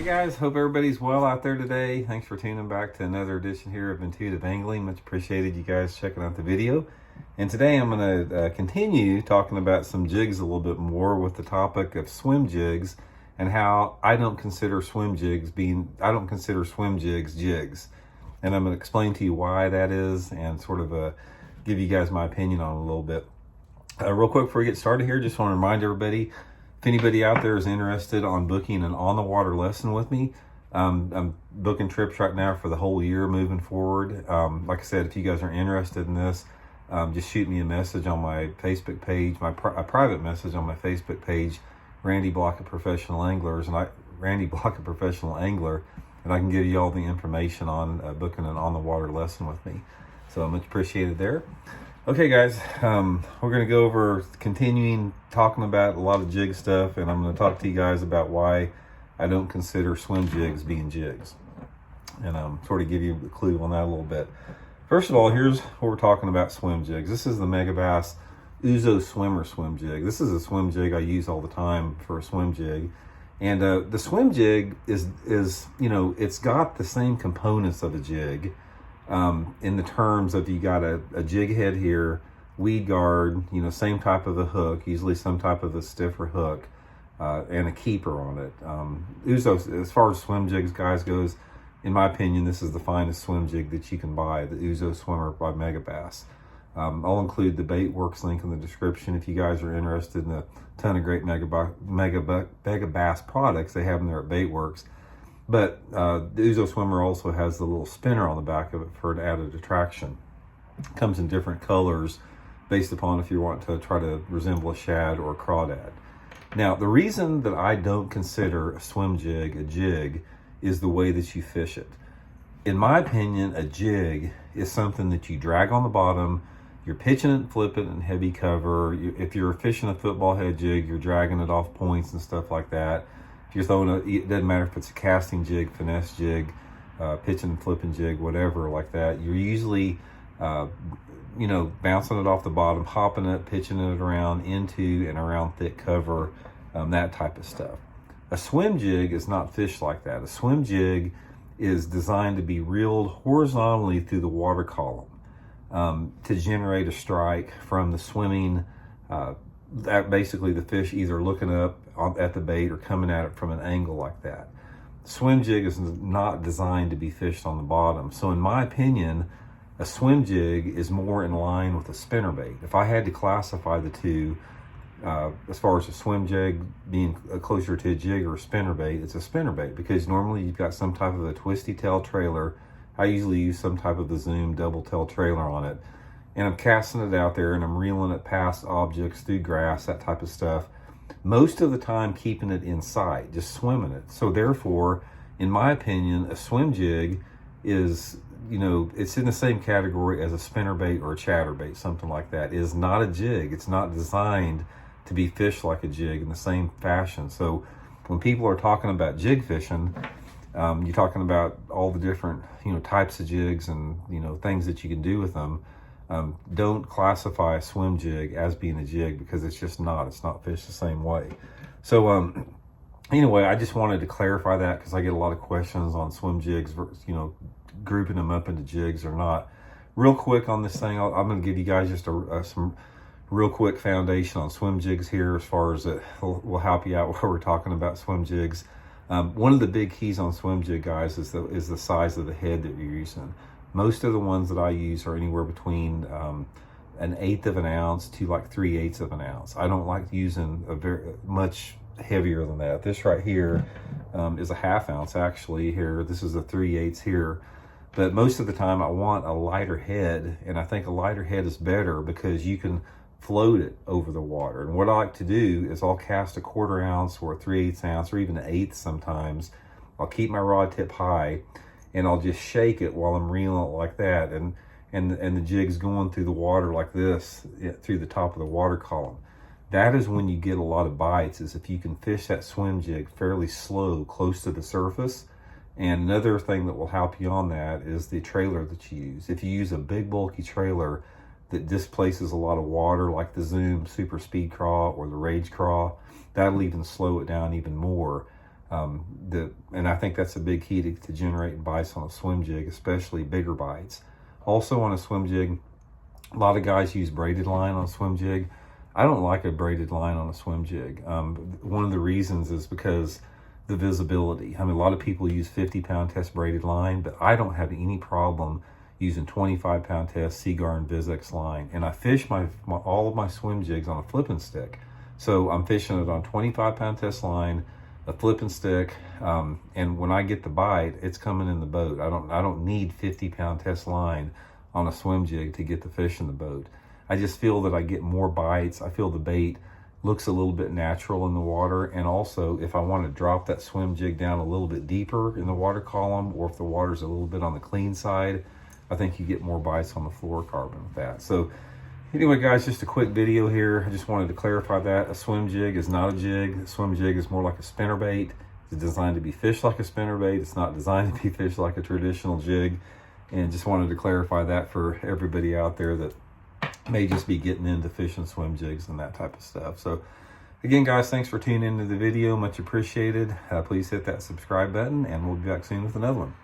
Hey guys, hope everybody's well out there today. Thanks for tuning back to another edition here of Intuitive Angling. Much appreciated you guys checking out the video. And today I'm going to continue talking about some jigs a little bit more with the topic of swim jigs and how I don't consider swim jigs jigs. And I'm going to explain to you why that is and sort of give you guys my opinion on it a little bit. Real quick before we get started here, just want to remind everybody, if anybody out there is interested on booking an on-the-water lesson with me, I'm booking trips right now for the whole year moving forward. Like I said, if you guys are interested in this, just shoot me a message on my Facebook page, a private message on my Facebook page, Randy Blockett Professional Anglers, and Randy Blockett Professional Angler, and I can give you all the information on booking an on-the-water lesson with me. So much appreciated there. Okay guys, we're going to go over continuing talking about a lot of jig stuff, and I'm going to talk to you guys about why I don't consider swim jigs being jigs, and sort of give you a clue on that a little bit. First of all, here's what we're talking about swim jigs. This is the Megabass Ouzo Swimmer swim jig. This is a swim jig I use all the time for a swim jig, and the swim jig is it's got the same components of a jig. In the terms of, you got a jig head here, weed guard, same type of a hook, usually some type of a stiffer hook, and a keeper on it. Ouzo, as far as swim jigs guys goes, in my opinion, this is the finest swim jig that you can buy, the Ouzo Swimmer by Megabass. I'll include the Baitworks link in the description if you guys are interested in a ton of great Megabass products. They have them there at Baitworks. But the Ouzo Swimmer also has the little spinner on the back of it for an added attraction. It comes in different colors based upon if you want to try to resemble a shad or a crawdad. Now, the reason that I don't consider a swim jig a jig is the way that you fish it. In my opinion, a jig is something that you drag on the bottom, you're pitching it and flipping it in heavy cover. If you're fishing a football head jig, you're dragging it off points and stuff like that. You're throwing it doesn't matter if it's a casting jig, finesse jig, pitching and flipping jig, whatever like that. You're usually, bouncing it off the bottom, hopping it, pitching it around into and around thick cover, that type of stuff. A swim jig is not fished like that. A swim jig is designed to be reeled horizontally through the water column to generate a strike from the swimming. That basically the fish either looking up at the bait or coming at it from an angle like that. Swim jig is not designed to be fished on the bottom. So in my opinion, a swim jig is more in line with a spinnerbait. If I had to classify the two, as far as a swim jig being closer to a jig or a spinnerbait, it's a spinnerbait because normally you've got some type of a twisty tail trailer. I usually use some type of a zoom double tail trailer on it. And I'm casting it out there and I'm reeling it past objects, through grass, that type of stuff. Most of the time keeping it in sight, just swimming it. So therefore, in my opinion, a swim jig is, it's in the same category as a spinnerbait or a chatterbait, something like that. It is not a jig. It's not designed to be fished like a jig in the same fashion. So when people are talking about jig fishing, you're talking about all the different, types of jigs and, things that you can do with them. Don't classify a swim jig as being a jig because it's just not. It's not fished the same way. So anyway, I just wanted to clarify that because I get a lot of questions on swim jigs, grouping them up into jigs or not. Real quick on this thing, I'm going to give you guys just some real quick foundation on swim jigs here, as far as it will help you out while we're talking about swim jigs. One of the big keys on swim jig, guys, is the size of the head that you're using. Most of the ones that I use are anywhere between 1/8 of an ounce to like 3/8 of an ounce. I don't like using a very much heavier than that. This right here is a 1/2 ounce actually here. This is a 3/8 here. But most of the time I want a lighter head, and I think a lighter head is better because you can float it over the water. And what I like to do is I'll cast a 1/4 ounce or a 3/8 ounce or even an 1/8 sometimes. I'll keep my rod tip high and I'll just shake it while I'm reeling it like that. And the jig's going through the water like this, through the top of the water column. That is when you get a lot of bites, is if you can fish that swim jig fairly slow, close to the surface. And another thing that will help you on that is the trailer that you use. If you use a big bulky trailer that displaces a lot of water, like the Zoom Super Speed Craw or the Rage Craw, that'll even slow it down even more. And I think that's a big key to generating bites on a swim jig, especially bigger bites. Also on a swim jig, a lot of guys use braided line on a swim jig. I don't like a braided line on a swim jig. One of the reasons is because the visibility. I mean, a lot of people use 50-pound test braided line, but I don't have any problem using 25-pound test Seaguar and Vizex line. And I fish all of my swim jigs on a flipping stick. So I'm fishing it on 25-pound test line, a flipping stick, and when I get the bite, it's coming in the boat. I don't need 50-pound test line on a swim jig to get the fish in the boat. I just feel that I get more bites. I feel the bait looks a little bit natural in the water. And also, if I want to drop that swim jig down a little bit deeper in the water column, or if the water's a little bit on the clean side, I think you get more bites on the fluorocarbon with that. So anyway, guys, just a quick video here. I just wanted to clarify that. A swim jig is not a jig. A swim jig is more like a spinnerbait. It's designed to be fished like a spinnerbait. It's not designed to be fished like a traditional jig. And just wanted to clarify that for everybody out there that may just be getting into fishing swim jigs and that type of stuff. So again, guys, thanks for tuning into the video. Much appreciated. Please hit that subscribe button, and we'll be back soon with another one.